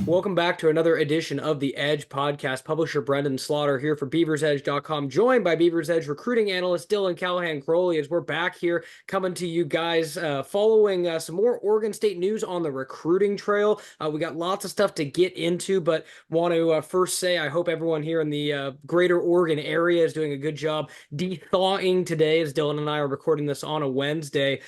Welcome back to another edition of the Edge podcast. Publisher Brenden Slaughter here for BeaversEdge.com, joined by BeaversEdge recruiting analyst Dylan Callaghan-Croley as we're back here coming to you guys following some more Oregon State news on the recruiting trail. We got lots of stuff to get into, but want to first say I hope everyone here in the greater Oregon area is doing a good job de-thawing today as Dylan and I are recording this on a Wednesday.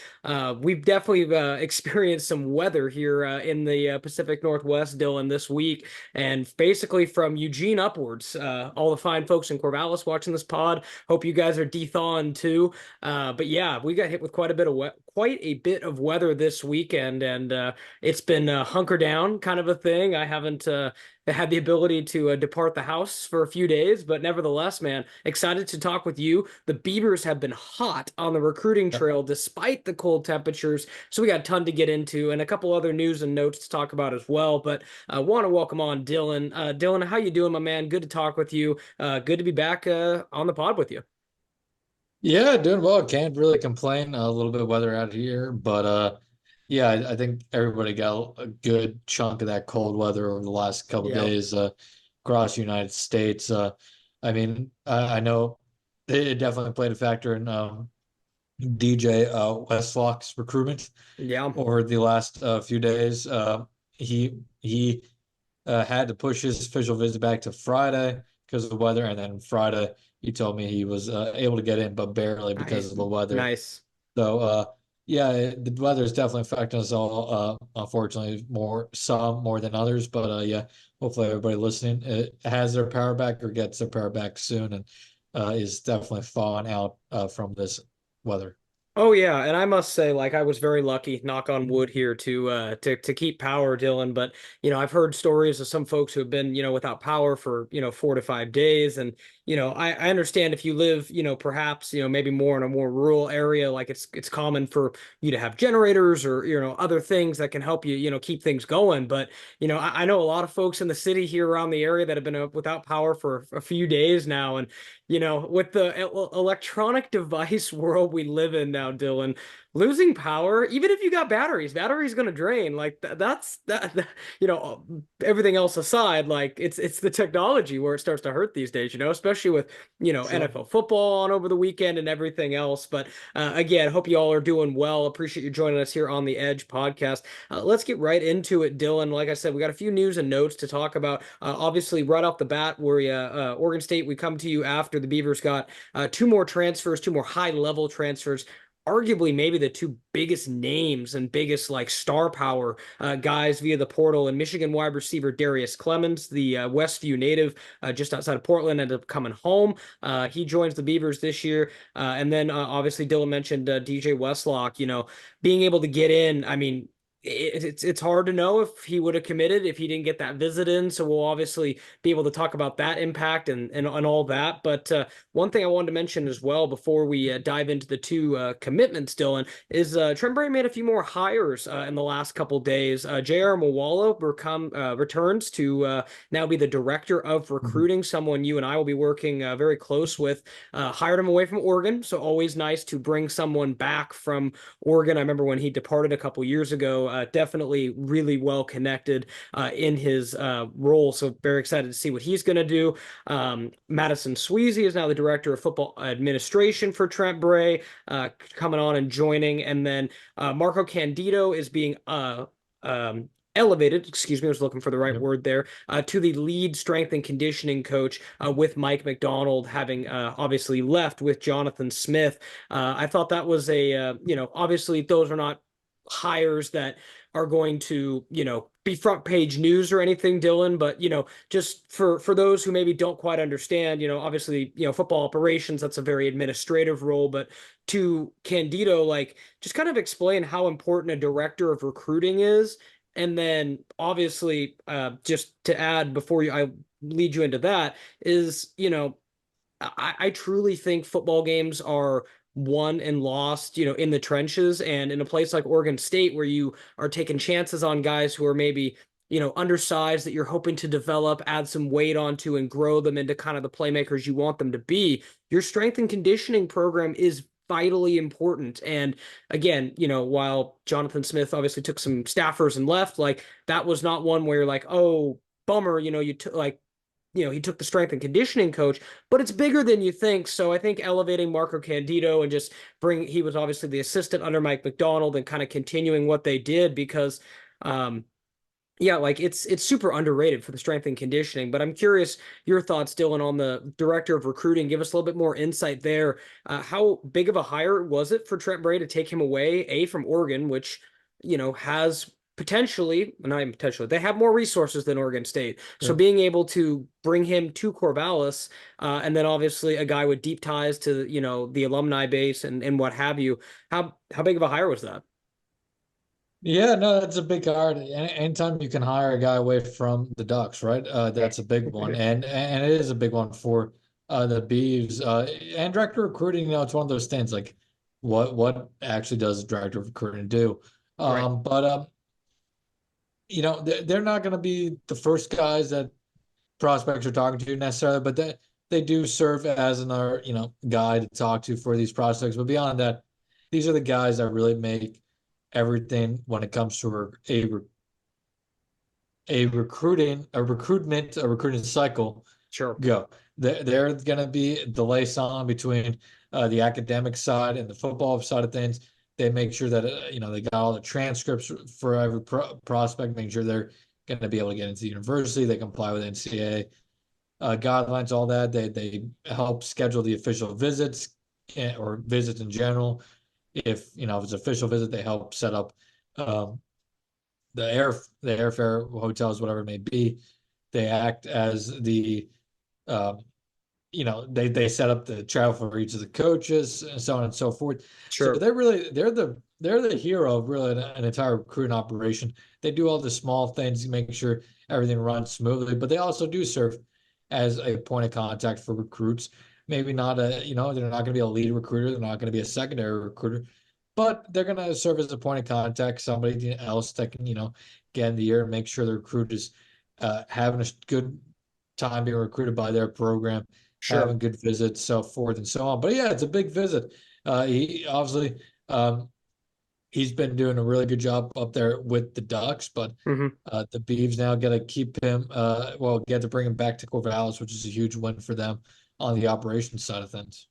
We've definitely experienced some weather here in the Pacific Northwest, Dylan, this week, and basically from Eugene upwards. All the fine folks in Corvallis watching this pod, hope you guys are de-thawing too. But yeah, we got hit with quite a bit of weather this weekend, and it's been hunker down kind of a thing. I haven't had the ability to depart the house for a few days, but nevertheless, man, excited to talk with you. The Beavers have been hot on the recruiting trail despite the cold temperatures, so we got a ton to get into and a couple other news and notes to talk about as well. But I want to welcome on Dylan. Dylan, how you doing, my man? Good to talk with you. Good to be back on the pod with you. Yeah, doing well. Can't really complain. A little bit of weather out here, but yeah, I think everybody got a good chunk of that cold weather over the last couple of Yeah. days across the United States. I know it definitely played a factor in DJ Wesolak's recruitment Yeah. over the last few days. He had to push his official visit back to Friday because of the weather, and then Friday he told me he was able to get in, but barely because Nice. of the weather. Nice. So yeah, the weather is definitely affecting us all. Unfortunately, some more than others, but yeah, hopefully everybody listening has their power back or gets their power back soon, and is definitely thawing out from this weather. Oh yeah, and I must say, like, I was very lucky, knock on wood here, to keep power, Dylan. But I've heard stories of some folks who have been, without power for 4 to 5 days, and I understand if you live, perhaps maybe more in a more rural area, like it's common for you to have generators or other things that can help you keep things going. But I know a lot of folks in the city here around the area that have been without power for a few days now, and with the electronic device world we live in now, Dylan, losing power, even if you got batteries going to drain. Like that's that, everything else aside, like it's the technology where it starts to hurt these days, especially with, Sure. NFL football on over the weekend and everything else. But again, hope you all are doing well. Appreciate you joining us here on the Edge podcast. Let's get right into it, Dylan. Like I said, we got a few news and notes to talk about. Obviously, right off the bat, where Oregon State, we come to you after the Beavers got two more transfers, two more high level transfers, arguably maybe the two biggest names and biggest like star power guys via the portal. And Michigan wide receiver Darrius Clemons, the Westview native, just outside of Portland, ended up coming home. He joins the Beavers this year. And then obviously Dylan mentioned DJ Wesolak, being able to get in. I mean, it's hard to know if he would have committed if he didn't get that visit in. So we'll obviously be able to talk about that impact and all that. But one thing I wanted to mention as well before we dive into the two commitments, Dylan, is Trent Bray made a few more hires in the last couple days. J.R. Mawala returns to now be the director of Mhm. recruiting, someone you and I will be working very close with. Hired him away from Oregon, so always nice to bring someone back from Oregon. I remember when he departed a couple years ago, definitely really well connected in his role. So very excited to see what he's going to do. Madison Sweezy is now the director of football administration for Trent Bray, coming on and joining. And then Marco Candido is being elevated, excuse me, I was looking for the right Yep. word there, to the lead strength and conditioning coach, with Mike McDonald having obviously left with Jonathan Smith. I thought that was obviously those are not hires that are going to, be front page news or anything, Dylan, but just for those who maybe don't quite understand, obviously, football operations, that's a very administrative role, but to Candido, like, just kind of explain how important a director of recruiting is. And then obviously, just to add before I lead you into that is, I truly think football games are won and lost, in the trenches, and in a place like Oregon State where you are taking chances on guys who are maybe, undersized that you're hoping to develop, add some weight onto and grow them into kind of the playmakers you want them to be. Your strength and conditioning program is vitally important. And again, while Jonathan Smith obviously took some staffers and left, like that was not one where you're like, oh, bummer, you took like, he took the strength and conditioning coach, but it's bigger than you think. So I think elevating Marco Candido and just he was obviously the assistant under Mike McDonald and kind of continuing what they did because, yeah, like it's super underrated for the strength and conditioning. But I'm curious your thoughts, Dylan, on the director of recruiting. Give us a little bit more insight there. How big of a hire was it for Trent Bray to take him away, from Oregon, which, has potentially, not even potentially, they have more resources than Oregon State. So Sure. being able to bring him to Corvallis, and then obviously a guy with deep ties to, the alumni base and what have you, how big of a hire was that? Yeah, no, that's a big hire. Anytime you can hire a guy away from the Ducks, right? That's a big one, and it is a big one for the Beavs and director of recruiting. It's one of those things like what actually does the director of recruiting do? Right. But they're not going to be the first guys that prospects are talking to necessarily, but they do serve as another guy to talk to for these prospects. But beyond that, these are the guys that really make everything when it comes to a recruiting cycle Sure. go. They're going to be the liaison between the academic side and the football side of things. They make sure that they got all the transcripts for every prospect, making sure they're going to be able to get into the university. They comply with NCAA guidelines, all that. They help schedule the official visits or visits in general. If it's an official visit, they help set up um, the airfare, hotels, whatever it may be. They act as um, they set up the travel for each of the coaches and so on and so forth. So Sure. they're the hero of really an entire recruiting operation. They do all the small things to make sure everything runs smoothly, but they also do serve as a point of contact for recruits. Maybe not they're not going to be a lead recruiter. They're not going to be a secondary recruiter, but they're going to serve as a point of contact, somebody else that can, get in the ear and make sure the recruit is having a good time being recruited by their program, Sure. having good visits, so forth and so on. But yeah, it's a big visit. He obviously he's been doing a really good job up there with the Ducks, but Hmm. the Beavs now got to keep him. Get to bring him back to Corvallis, which is a huge win for them on the operations side of things.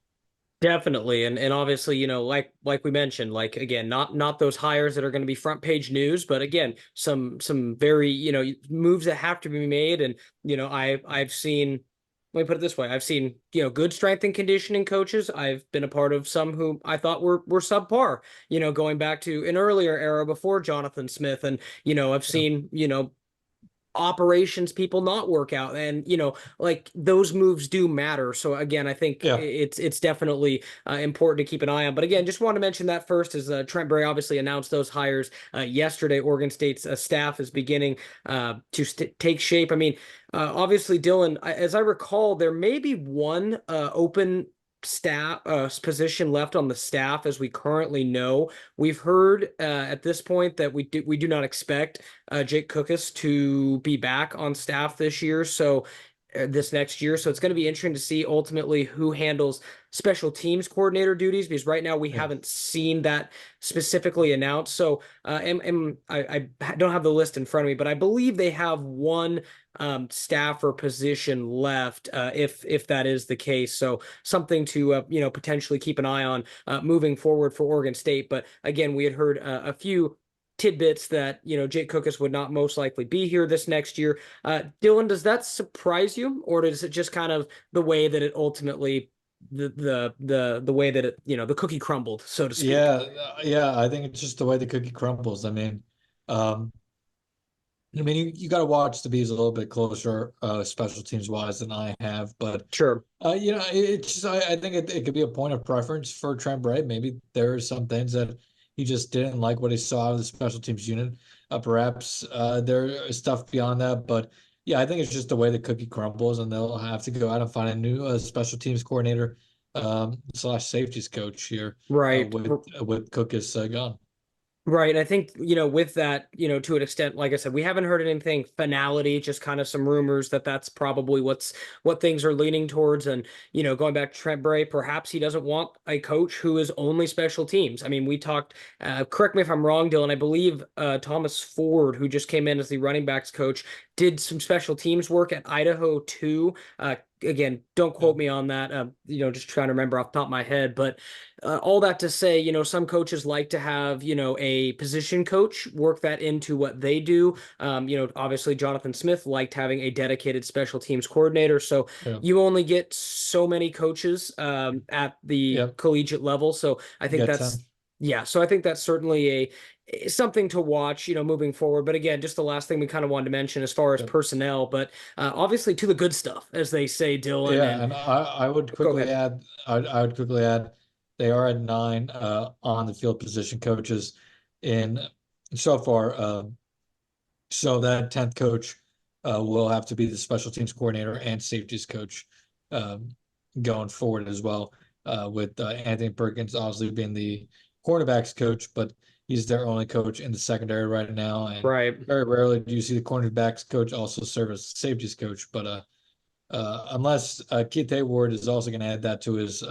Definitely. And obviously, like we mentioned, like again, not those hires that are going to be front page news, but again, some very, moves that have to be made. And, I've seen, let me put it this way. I've seen, good strength and conditioning coaches. I've been a part of some who I thought were subpar, going back to an earlier era before Jonathan Smith. And, I've Yeah. seen, operations people not work out, and like those moves do matter. So again, I think Yeah. it's definitely important to keep an eye on. But again, just want to mention that first, is Trent Bray obviously announced those hires yesterday. Oregon State's staff is beginning to take shape. I mean, obviously, Dylan, as I recall, there may be one open staff position left on the staff as we currently know. We've heard at this point that we do not expect Jake Cookus to be back on staff this year. So this next year. So it's going to be interesting to see ultimately who handles special teams coordinator duties, because right now we Yeah. haven't seen that specifically announced. So I don't have the list in front of me, but I believe they have one staffer position left, if that is the case. So something to potentially keep an eye on moving forward for Oregon State. But again, we had heard a few tidbits that Jake Cookus would not most likely be here this next year. Dylan, does that surprise you, or is it just kind of the way that it ultimately the way that it the cookie crumbled, so to speak? Yeah, yeah. I think it's just the way the cookie crumbles. Um, you got to watch the Bees a little bit closer, special teams wise, than I have. But Sure. it's just I think it could be a point of preference for Trent Bray. Maybe there are some things that he just didn't like what he saw of the special teams unit. Perhaps there is stuff beyond that, but yeah, I think it's just the way the cookie crumbles, and they'll have to go out and find a new special teams coordinator slash safeties coach here Right. with Cookus gone. Right. And I think, with that, to an extent, like I said, we haven't heard anything finality, just kind of some rumors that that's probably what things are leaning towards. And, going back to Trent Bray, perhaps he doesn't want a coach who is only special teams. I mean, we talked, correct me if I'm wrong, Dylan, I believe Thomas Ford, who just came in as the running backs coach, did some special teams work at Idaho too. Again, don't Yeah. quote me on that. Just trying to remember off the top of my head, but all that to say, some coaches like to have, a position coach work that into what they do. Obviously Jonathan Smith liked having a dedicated special teams coordinator. So Yeah. you only get so many coaches at the Yep. collegiate level. So I think Get that's, 10. yeah. So I think that's certainly something to watch, moving forward. But again, just the last thing we kind of wanted to mention as far as Yep. personnel, but obviously to the good stuff, as they say, Dylan. Yeah, And and I would go quickly ahead. add, I would quickly add, they are at 9 on the field position coaches in so far. So that 10th coach will have to be the special teams coordinator and safeties coach um, going forward as well. With Anthony Perkins obviously being the cornerbacks coach, but he's their only coach in the secondary right now, and Right. very rarely do you see the cornerbacks coach also serve as safeties coach. But unless Keith Hayward is also going to add that to his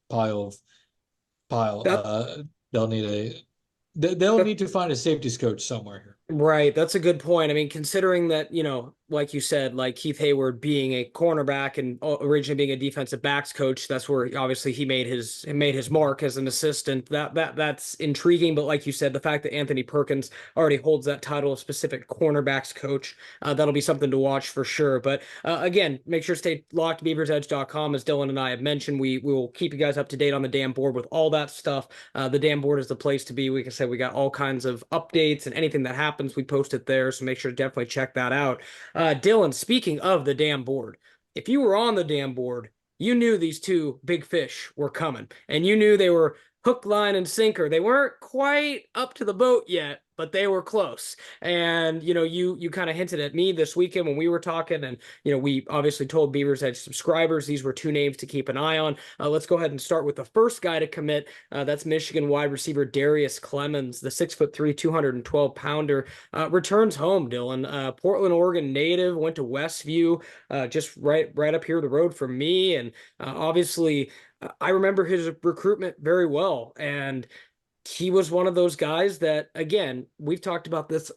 pile, That they'll need they'll that need to find a safeties coach somewhere here. Right, that's a good point. I mean, considering that, like you said, like Keith Hayward being a cornerback and originally being a defensive backs coach, that's where obviously he made his mark as an assistant. That's intriguing. But like you said, the fact that Anthony Perkins already holds that title of specific cornerbacks coach, that'll be something to watch for sure. But again, make sure to stay locked to BeaversEdge.com. As Dylan and I have mentioned, we will keep you guys up to date on the damn board with all that stuff. The damn board is the place to be. Like I said, we got all kinds of updates and anything that happens, we post it there. So make sure to definitely check that out. Dylan, speaking of the damn board, if you were on the damn board, you knew these two big fish were coming and you knew they were hook, line, and sinker. They weren't quite up to the boat yet, but they were close. And you kind of hinted at me this weekend when we were talking, and we obviously told Beavers Edge subscribers these were two names to keep an eye on. Let's go ahead and start with the first guy to commit. That's Michigan wide receiver Darrius Clemons, the 6'3", 212-pounder, returns home. Dylan, Portland, Oregon native, went to Westview, just right up here the road from me, and obviously. I remember his recruitment very well, and he was one of those guys that, again, we've talked about this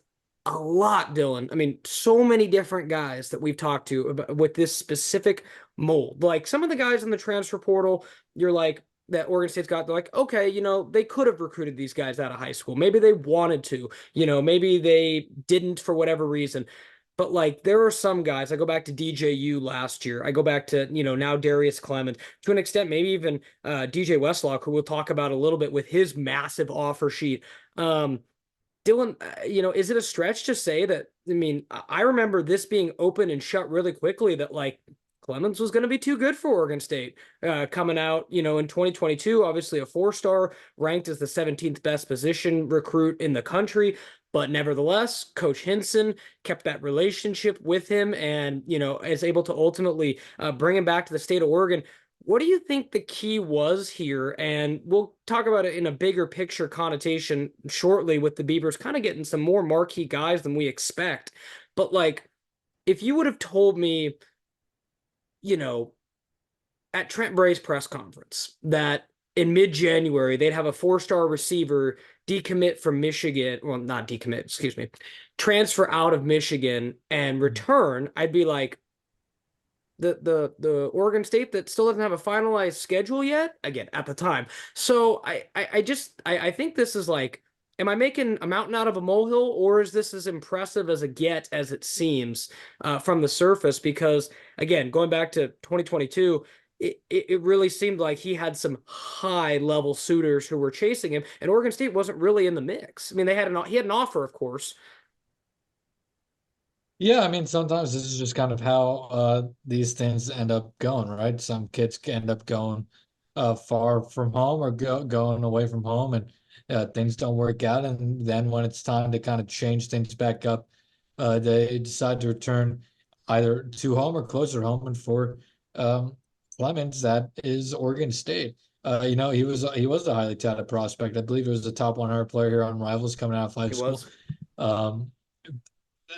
a lot, Dylan. I mean, so many different guys that we've talked to about, with this specific mold. Like some of the guys in the transfer portal, you're like, that Oregon State's got, they're like, okay, they could have recruited these guys out of high school. Maybe they wanted to, maybe they didn't for whatever reason. But like there are some guys, I go back to DJU last year. I go back to, now Darrius Clemons, to an extent, maybe even DJ Wesolak, who we'll talk about a little bit with his massive offer sheet. Dylan, is it a stretch to say that? I mean, I remember this being open and shut really quickly that like Clemons was going to be too good for Oregon State coming out, in 2022. Obviously, a 4-star, ranked as the 17th best position recruit in the country. But nevertheless, Coach Hinson kept that relationship with him and, is able to ultimately bring him back to the state of Oregon. What do you think the key was here? And we'll talk about it in a bigger picture connotation shortly with the Beavers kind of getting some more marquee guys than we expect. But like, if you would have told me, you know, at Trent Bray's press conference that in mid-January they'd have a 4-star receiver decommit from Michigan, well, not decommit, excuse me, transfer out of Michigan and return, I'd be like, the Oregon State that still doesn't have a finalized schedule yet, again at the time. So I think this is like, am I making a mountain out of a molehill, or is this as impressive as a get as it seems from the surface? Because again, going back to 2022, it really seemed like he had some high level suitors who were chasing him, and Oregon State wasn't really in the mix. I mean, he had an offer, of course. Yeah, I mean, sometimes this is just kind of how these things end up going, right? Some kids can end up going far from home or going away from home, and things don't work out. And then when it's time to kind of change things back up, they decide to return either to home or closer to home. And for Clemens, that is Oregon State. He was a highly touted prospect. I believe he was the top 100 player here on Rivals coming out of high He school. was. Um,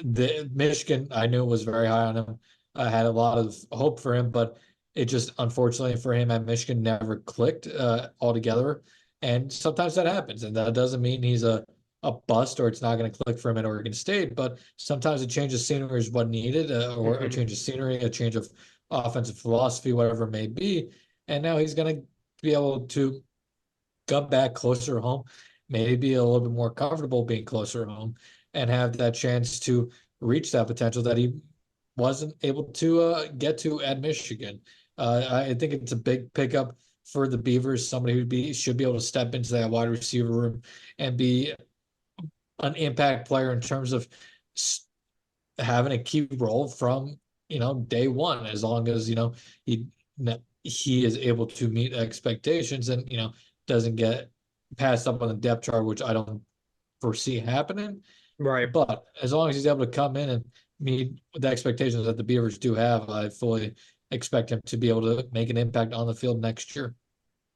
the Michigan, I knew was very high on him. I had a lot of hope for him, but it just unfortunately for him at Michigan never clicked altogether. And sometimes that happens, and that doesn't mean he's a bust or it's not going to click for him at Oregon State. But sometimes a change of scenery is what needed, or a Mhm. change of scenery, a change of offensive philosophy, whatever it may be. And now he's going to be able to come back closer home, maybe be a little bit more comfortable being closer home, and have that chance to reach that potential that he wasn't able to get to at Michigan. I think it's a big pickup for the Beavers. Somebody who should be able to step into that wide receiver room and be an impact player in terms of having a key role from day one, as long as he he is able to meet expectations and doesn't get passed up on the depth chart, which I don't foresee happening. Right. But as long as he's able to come in and meet the expectations that the Beavers do have, I fully expect him to be able to make an impact on the field next year.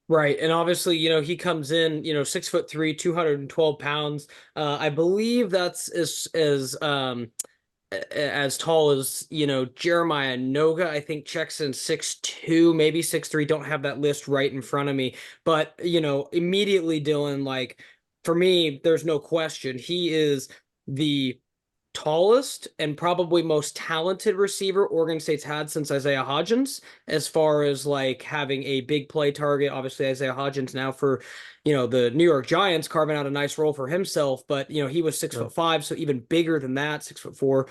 Right. And obviously, he comes in, 6'3", 212 pounds. I believe that's as tall as, Jeremiah Noga. I think checks in 6'2", maybe 6'3". Don't have that list right in front of me. But, immediately, Dylan, like, for me, there's no question. He is the tallest and probably most talented receiver Oregon State's had since Isaiah Hodgins, as far as like having a big play target. Obviously, Isaiah Hodgins now for, the New York Giants, carving out a nice role for himself, but he was six Sure. foot five, so even bigger than that, 6'4".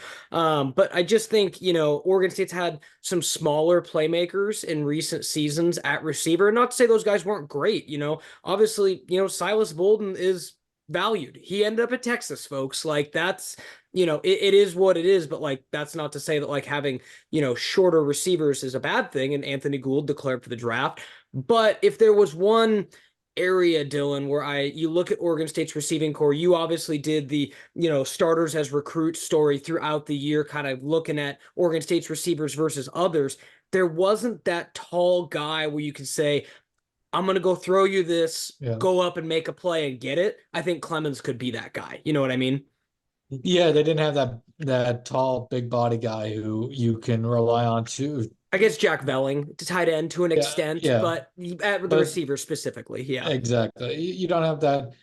But I just think, Oregon State's had some smaller playmakers in recent seasons at receiver. Not to say those guys weren't great, obviously, Silas Bolden is valued. He ended up at Texas, folks. Like that's it is what it is, but like that's not to say that like having, shorter receivers is a bad thing. And Anthony Gould declared for the draft. But if there was one area, Dylan, where you look at Oregon State's receiving core, you obviously did the, starters as recruits story throughout the year, kind of looking at Oregon State's receivers versus others. There wasn't that tall guy where you could say, I'm going to go throw you this, Yeah. go up and make a play and get it. I think Clemons could be that guy. You know what I mean? Yeah, they didn't have that tall, big body guy who you can rely on too. I guess Jack Velling to tight end to an Yeah, extent, yeah, but at the but receiver specifically, yeah. exactly. You don't have that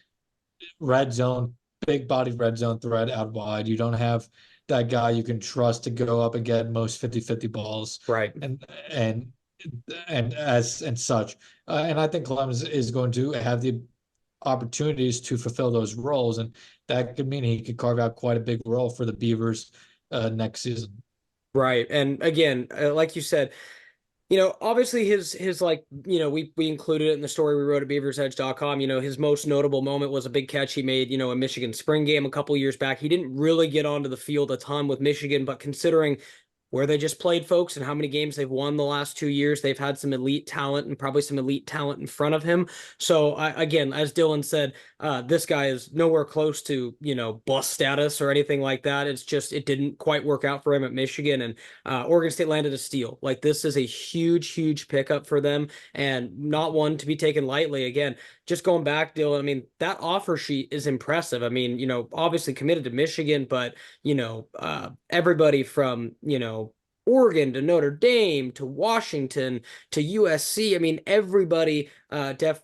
red zone, big bodied red zone threat out wide. You don't have that guy you can trust to go up and get most 50-50 balls Right. and and and such. And I think Clemens is going to have the opportunities to fulfill those roles, and that could mean he could carve out quite a big role for the Beavers next season. Right. And again, like you said, obviously his like, we included it in the story we wrote at BeaversEdge.com. His most notable moment was a big catch he made, in Michigan spring game a couple years back. He didn't really get onto the field a ton with Michigan, but considering where they just played, folks, and how many games they've won the last 2 years, they've had some elite talent and probably some elite talent in front of him. So again, as Dylan said, this guy is nowhere close to, bust status or anything like that. It's just, it didn't quite work out for him at Michigan, and Oregon State landed a steal. Like, this is a huge, huge pickup for them, and not one to be taken lightly. Again, just going back, Dylan, I mean, that offer sheet is impressive. I mean, obviously committed to Michigan, but, everybody from, Oregon to Notre Dame to Washington to USC. I mean, everybody that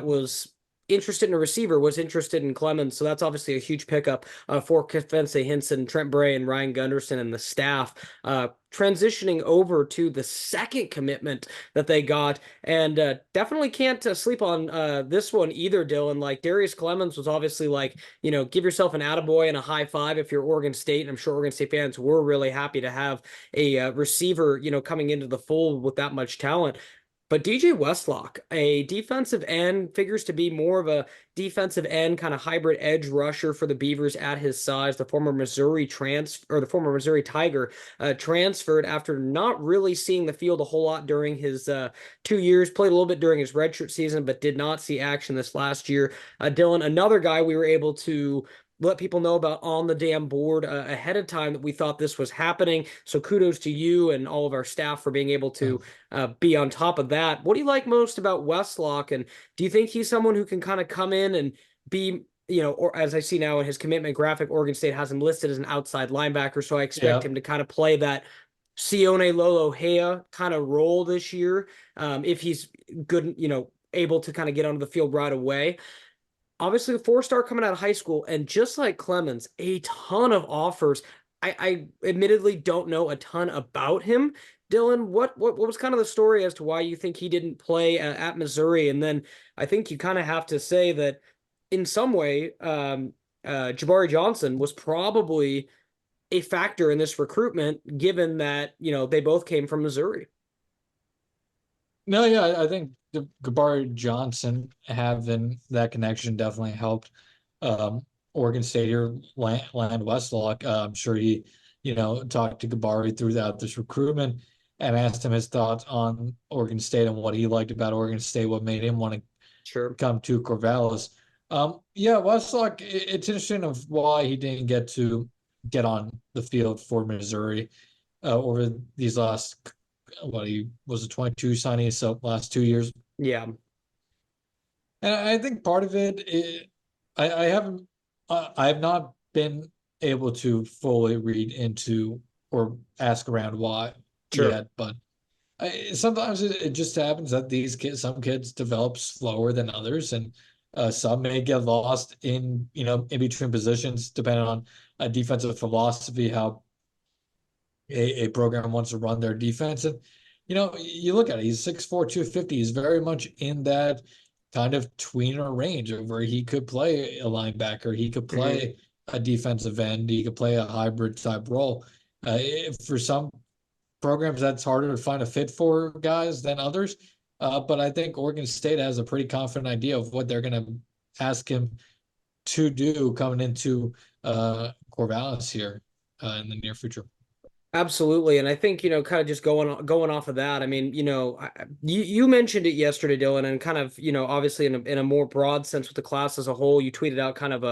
was interested in a receiver was interested in Clemens. So that's obviously a huge pickup for Kefense Hinson, Trent Bray, and Ryan Gunderson and the staff. Transitioning over to the second commitment that they got, and definitely can't sleep on this one either, Dylan. Like, Darrius Clemons was obviously like, give yourself an attaboy and a high five if you're Oregon State. And I'm sure Oregon State fans were really happy to have a receiver, coming into the fold with that much talent. But DJ Wesolak, a defensive end, figures to be more of a defensive end kind of hybrid edge rusher for the Beavers at his size. The former Missouri Tiger transferred after not really seeing the field a whole lot during his 2 years. Played a little bit during his redshirt season, but did not see action this last year. Dylan, another guy we were able to let people know about on the damn board ahead of time that we thought this was happening. So kudos to you and all of our staff for being able to be on top of that. What do you like most about Wesolak? And do you think he's someone who can kind of come in and be, or as I see now in his commitment graphic, Oregon State has him listed as an outside linebacker. So I expect Yeah. him to kind of play that Sione Lolohea kind of role this year. If he's good, able to kind of get onto the field right away. Obviously, a four-star coming out of high school, and just like Clemons, a ton of offers. I admittedly don't know a ton about him. Dylan, what was kind of the story as to why you think he didn't play at Missouri? And then I think you kind of have to say that in some way, Jabari Johnson was probably a factor in this recruitment, given that they both came from Missouri. No, yeah, I think the Jabari Johnson having that connection definitely helped Oregon State here land Westlock. I'm sure he, talked to Jabari throughout this recruitment and asked him his thoughts on Oregon State and what he liked about Oregon State, what made him want to Sure. come to Corvallis. Yeah, Westlock, it's interesting of why he didn't get on the field for Missouri over these last he was a 22 signee, so last 2 years. Yeah. And I think part of I haven't, I have not been able to fully read into or ask around why Sure. yet, but sometimes it just happens that some kids develop slower than others, and some may get lost in between positions, depending on a defensive philosophy, how a program wants to run their defense. And, you look at it, he's 6'4", 250. He's very much in that kind of tweener range of where he could play a linebacker, he could Mm-hmm. play a defensive end, he could play a hybrid type role. For some programs, that's harder to find a fit for guys than others. But I think Oregon State has a pretty confident idea of what they're going to ask him to do coming into Corvallis here in the near future. Absolutely, and I think kind of just going off of that. I mean, you mentioned it yesterday, Dylan, and kind of obviously in a more broad sense with the class as a whole. You tweeted out kind of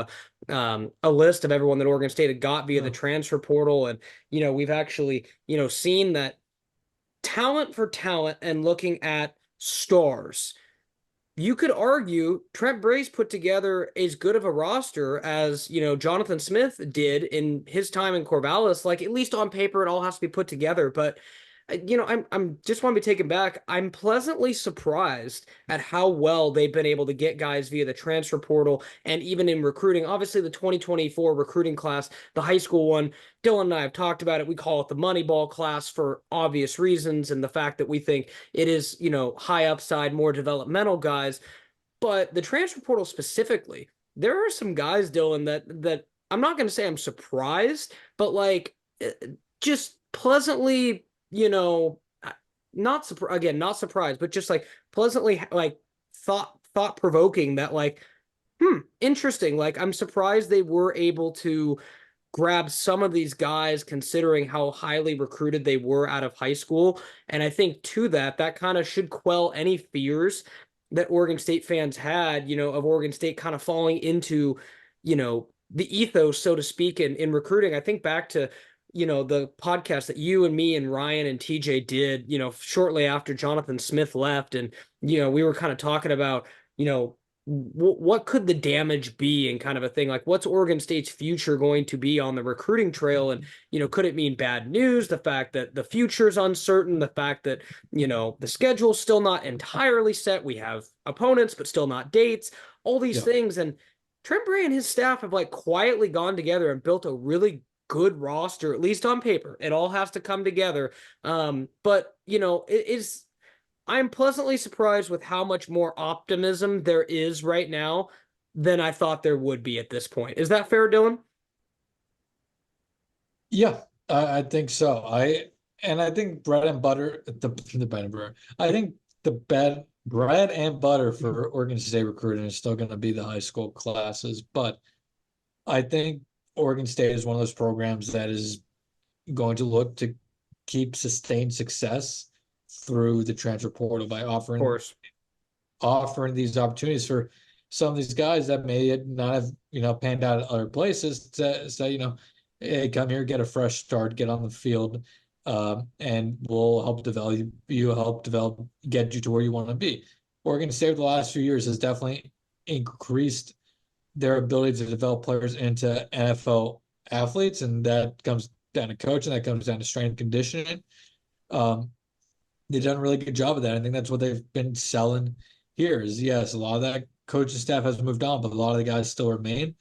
a list of everyone that Oregon State had got via the transfer portal, and we've actually seen that talent for talent and looking at stars. You could argue Trent Bray's put together as good of a roster as, Jonathan Smith did in his time in Corvallis. Like, at least on paper, it all has to be put together. But, I'm just want to be taken back. I'm pleasantly surprised at how well they've been able to get guys via the transfer portal and even in recruiting. Obviously, the 2024 recruiting class, the high school one, Dylan and I have talked about it. We call it the Moneyball class for obvious reasons, and the fact that we think it is, high upside, more developmental guys. But the transfer portal specifically, there are some guys, Dylan, that I'm not going to say I'm surprised, but like just pleasantly, not surprised, but just like pleasantly like thought provoking that like, interesting. Like I'm surprised they were able to grab some of these guys considering how highly recruited they were out of high school. And I think to that kind of should quell any fears that Oregon State fans had, of Oregon State kind of falling into, the ethos, so to speak, in recruiting. I think back to, the podcast that you and me and Ryan and TJ did, shortly after Jonathan Smith left. And, we were kind of talking about, what could the damage be and kind of a thing like what's Oregon State's future going to be on the recruiting trail, and could it mean bad news, the fact that the future is uncertain, the fact that the schedule's still not entirely set, we have opponents but still not dates, all these things. And Trent Bray and his staff have like quietly gone together and built a really good roster, at least on paper. It all has to come together, but it is, I'm pleasantly surprised with how much more optimism there is right now than I thought there would be at this point. Is that fair, Dylan? Yeah, I think so. I think bread and butter, the bread and butter. I think the bread and butter for Oregon State recruiting is still going to be the high school classes, but I think Oregon State is one of those programs that is going to look to keep sustained success through the transfer portal by Of course. offering these opportunities for some of these guys that may not have, panned out at other places to say, hey, come here, get a fresh start, get on the field, and we'll help develop you, get you to where you want to be. Oregon State the last few years has definitely increased their ability to develop players into NFL athletes, and that comes down to coaching, that comes down to strength and conditioning. Um, they've done a really good job of that. I think that's what they've been selling here is, yes, a lot of that coaching staff has moved on, but a lot of the guys still remain,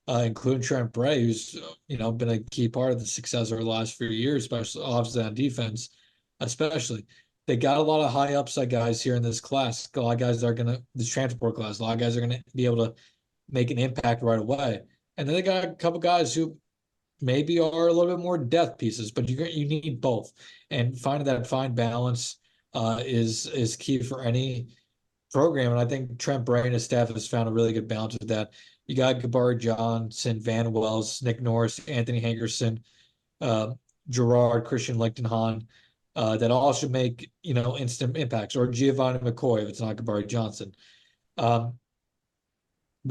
including Trent Bray, who's, been a key part of the success over the last few years, especially obviously on defense, especially. They got a lot of high upside guys here in this class. A lot of guys that are going to, this transport class, a lot of guys are going to be able to make an impact right away. And then they got a couple guys who maybe are a little bit more depth pieces, but you need both. And finding that fine balance is key for any program. And I think Trent Bray and his staff has found a really good balance with that. You got Gabar Johnson, Van Wells, Nick Norris, Anthony Hankerson, uh, Gerard, Christian Lichtenhahn, that all should make, instant impacts, or Giovanni McCoy if it's not Gabar Johnson. But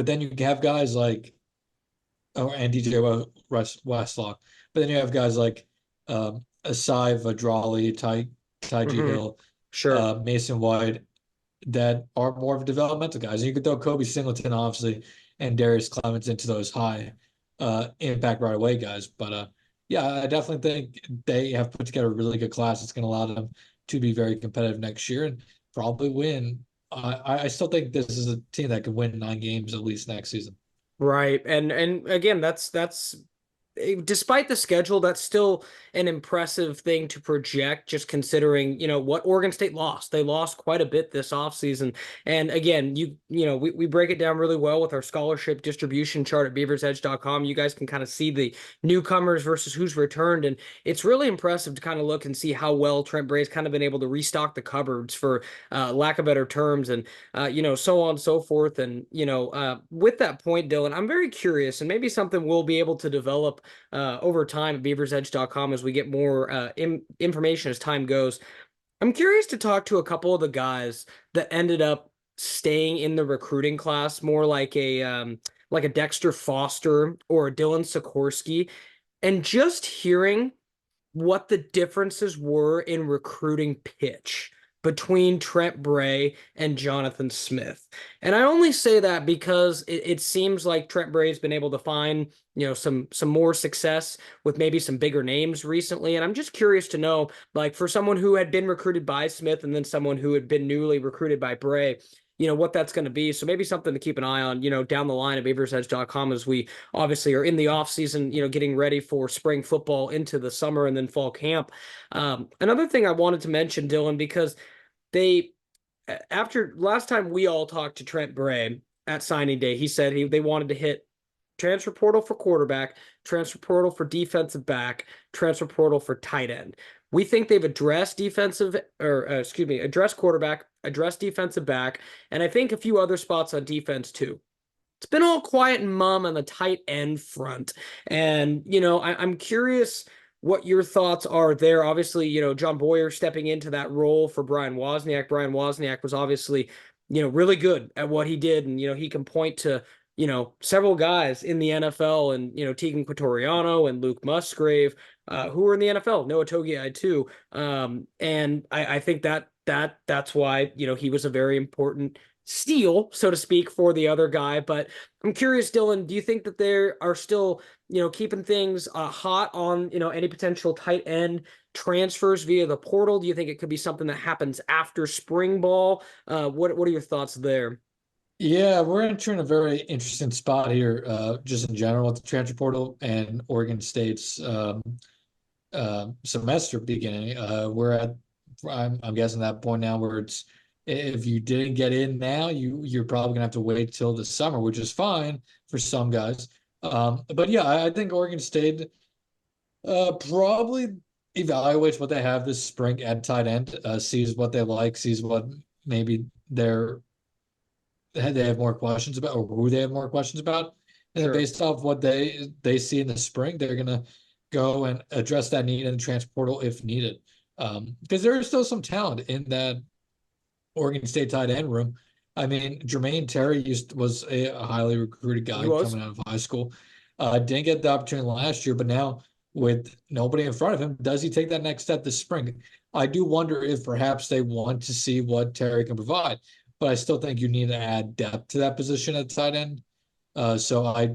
then you have guys like, and DJ Wesolak. But then you have guys like Asai Vadrali, Ty Hmm. Hill, Sure. Mason White, that are more of developmental guys. And you could throw Kobe Singleton, obviously, and Darrius Clemons into those high impact right away guys. But yeah, I definitely think they have put together a really good class. It's going to allow them to be very competitive next year and probably win. I still think this is a team that could win 9 games at least next season. Right. And again, that's despite the schedule, that's still an impressive thing to project, just considering, what Oregon State lost. They lost quite a bit this offseason. And again, we break it down really well with our scholarship distribution chart at BeaversEdge.com. You guys can kind of see the newcomers versus who's returned. And it's really impressive to kind of look and see how well Trent Bray's kind of been able to restock the cupboards, for lack of better terms, and so on and so forth. And with that point, Dylan, I'm very curious, and maybe something we'll be able to develop over time at BeaversEdge.com as we get more information as time goes. I'm curious to talk to a couple of the guys that ended up staying in the recruiting class, more like a Dexter Foster or a Dylan Sikorsky, and just hearing what the differences were in recruiting pitch between Trent Bray and Jonathan Smith. And I only say that because it seems like Trent Bray's been able to find, some more success with maybe some bigger names recently. And I'm just curious to know, like, for someone who had been recruited by Smith and then someone who had been newly recruited by Bray, what that's going to be. So maybe something to keep an eye on, down the line at BeaversEdge.com, as we obviously are in the off season, getting ready for spring football into the summer and then fall camp. Another thing I wanted to mention, Dylan, because they, after last time we all talked to Trent Bray at signing day, he said they wanted to hit transfer portal for quarterback, transfer portal for defensive back, transfer portal for tight end. We think they've addressed addressed quarterback, addressed defensive back, and I think a few other spots on defense too. It's been all quiet and mum on the tight end front. And, I'm curious what your thoughts are there. Obviously, John Boyer stepping into that role for Brian Wozniak. Brian Wozniak was obviously, really good at what he did. And, he can point to, several guys in the NFL and, Tegan Quatoriano and Luke Musgrave, who are in the NFL, Noah Togiai too. And I think that's why, he was a very important steal, so to speak, for the other guy. But I'm curious, Dylan, do you think that they are still, keeping things hot on, any potential tight end transfers via the portal? Do you think it could be something that happens after spring ball? What are your thoughts there? Yeah, we're entering a very interesting spot here, just in general with the transfer portal and Oregon State's semester beginning. I'm guessing that point now where it's, if you didn't get in now, you're probably gonna have to wait till the summer, which is fine for some guys. But yeah, I think Oregon State probably evaluates what they have this spring at tight end, sees what they like, sees what maybe they have more questions about, or who they have more questions about. And then Sure. based off what they see in the spring, they're gonna go and address that need in the transfer portal if needed. Because there is still some talent in that Oregon State tight end room. I mean, Jermaine Terry was a highly recruited He guy was. coming out of high school. Didn't get the opportunity last year, but now with nobody in front of him, does he take that next step this spring? I do wonder if perhaps they want to see what Terry can provide, but I still think you need to add depth to that position at tight end. So I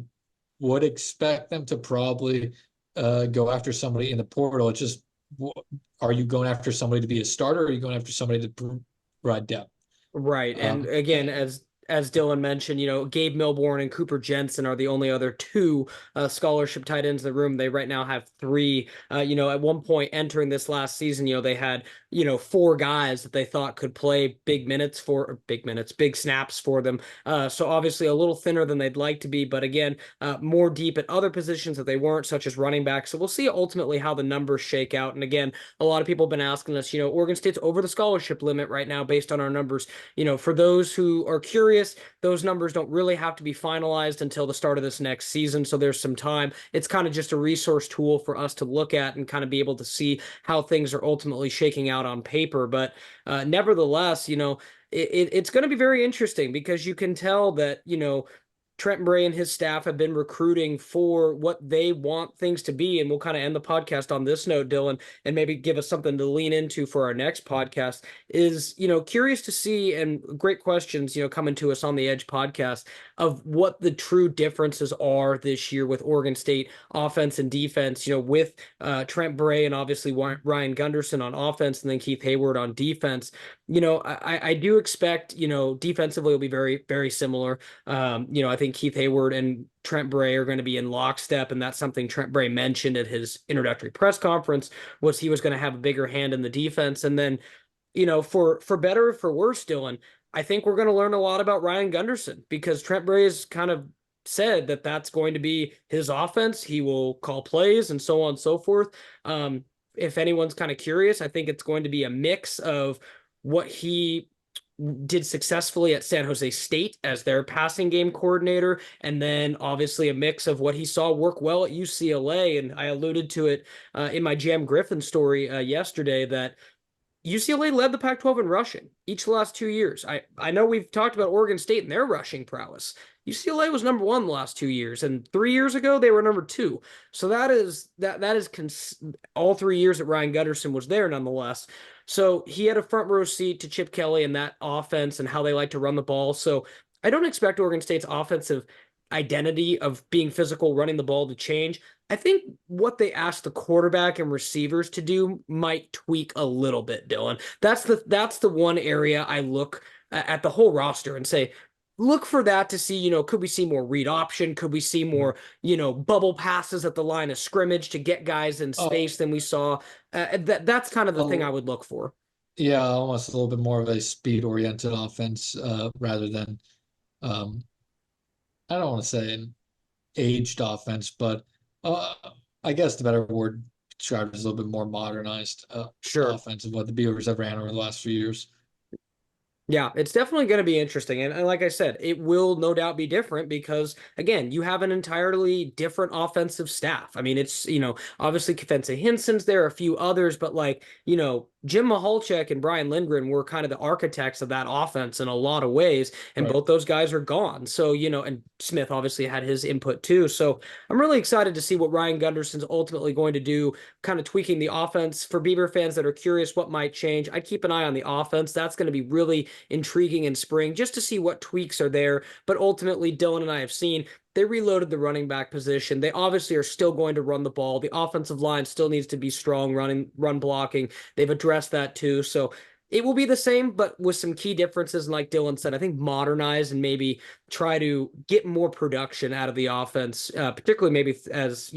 would expect them to probably go after somebody in the portal. It's just, are you going after somebody to be a starter, or are you going after somebody to provide depth? Right. And again, as Dylan mentioned, Gabe Milborn and Cooper Jensen are the only other two scholarship tight ends in the room. They right now have three. At one point entering this last season, they had, four guys that they thought could play big snaps for them. So obviously a little thinner than they'd like to be, but again, more deep at other positions that they weren't, such as running back. So we'll see ultimately how the numbers shake out. And again, a lot of people have been asking us, Oregon State's over the scholarship limit right now based on our numbers. For those who are curious, those numbers don't really have to be finalized until the start of this next season. So there's some time. It's kind of just a resource tool for us to look at and kind of be able to see how things are ultimately shaking out on paper. But nevertheless, it's going to be very interesting because you can tell that, Trent Bray and his staff have been recruiting for what they want things to be. And we'll kind of end the podcast on this note, Dylan, and maybe give us something to lean into for our next podcast. Is, curious to see, and great questions, coming to us on the Edge podcast, of what the true differences are this year with Oregon State offense and defense, with Trent Bray and obviously Ryan Gunderson on offense and then Keith Hayward on defense. I do expect, defensively will be very, very similar. I think Keith Hayward and Trent Bray are going to be in lockstep, and that's something Trent Bray mentioned at his introductory press conference, was he was going to have a bigger hand in the defense. And then, for better or for worse, Dylan, I think we're going to learn a lot about Ryan Gunderson because Trent Bray has kind of said that that's going to be his offense. He will call plays and so on and so forth. If anyone's kind of curious, I think it's going to be a mix of what he did successfully at San Jose State as their passing game coordinator, and then obviously a mix of what he saw work well at UCLA. And I alluded to it in my Jam Griffin story yesterday that UCLA led the Pac-12 in rushing each of the last 2 years. I know we've talked about Oregon State and their rushing prowess. UCLA was number one the last 2 years, and 3 years ago they were number two. So that is all 3 years that Ryan Gunderson was there, nonetheless. So he had a front row seat to Chip Kelly and that offense and how they like to run the ball. So I don't expect Oregon State's offensive identity of being physical, running the ball to change. I think what they ask the quarterback and receivers to do might tweak a little bit, Dylan. That's the one area I look at the whole roster and say, look for that to see, could we see more read option? Could we see more, bubble passes at the line of scrimmage to get guys in Oh, space than we saw? That's kind of the thing I oh, would look for. yeah, almost a little bit more of a speed-oriented offense rather than um, I don't want to say an aged offense, but uh, I guess the better word described is a little bit more modernized Sure. offense of what the Beavers have ran over the last few years. Yeah, it's definitely going to be interesting. And like I said, it will no doubt be different because, again, you have an entirely different offensive staff. I mean, it's, obviously Kefense Hinson's there, a few others, but like, Jim Mahalchek and Brian Lindgren were kind of the architects of that offense in a lot of ways. And Right. both those guys are gone. So, and Smith obviously had his input too. So I'm really excited to see what Ryan Gunderson's ultimately going to do, kind of tweaking the offense. For Beaver fans that are curious what might change, I'd keep an eye on the offense. That's going to be really intriguing in spring just to see what tweaks are there. But ultimately, Dylan and I have seen they reloaded the running back position. They obviously are still going to run the ball. The offensive line still needs to be strong, run blocking. They've addressed that too. So it will be the same, but with some key differences. And like Dylan said, I think modernize and maybe try to get more production out of the offense, particularly maybe as,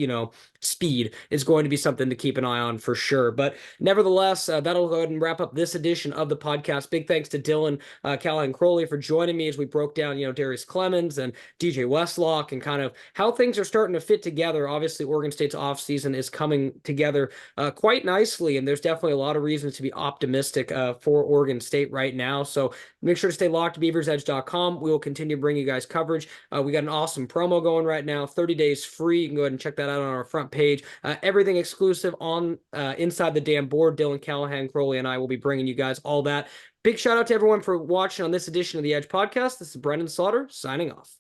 speed is going to be something to keep an eye on for sure. But nevertheless, that'll go ahead and wrap up this edition of the podcast. Big thanks to Dylan Callaghan-Croley for joining me as we broke down, Darrius Clemons and DJ Wesolak and kind of how things are starting to fit together. Obviously, Oregon State's offseason is coming together quite nicely, and there's definitely a lot of reasons to be optimistic for Oregon State right now. So make sure to stay locked to BeaversEdge.com. We will continue bringing you guys coverage. We got an awesome promo going right now, 30 days free. You can go ahead and check that out on our front page. Everything exclusive on Inside the Damn Board. Dylan Callaghan-Croley and I will be bringing you guys all that. Big shout out to everyone for watching on this edition of the Edge podcast. This is Brenden Slaughter signing off.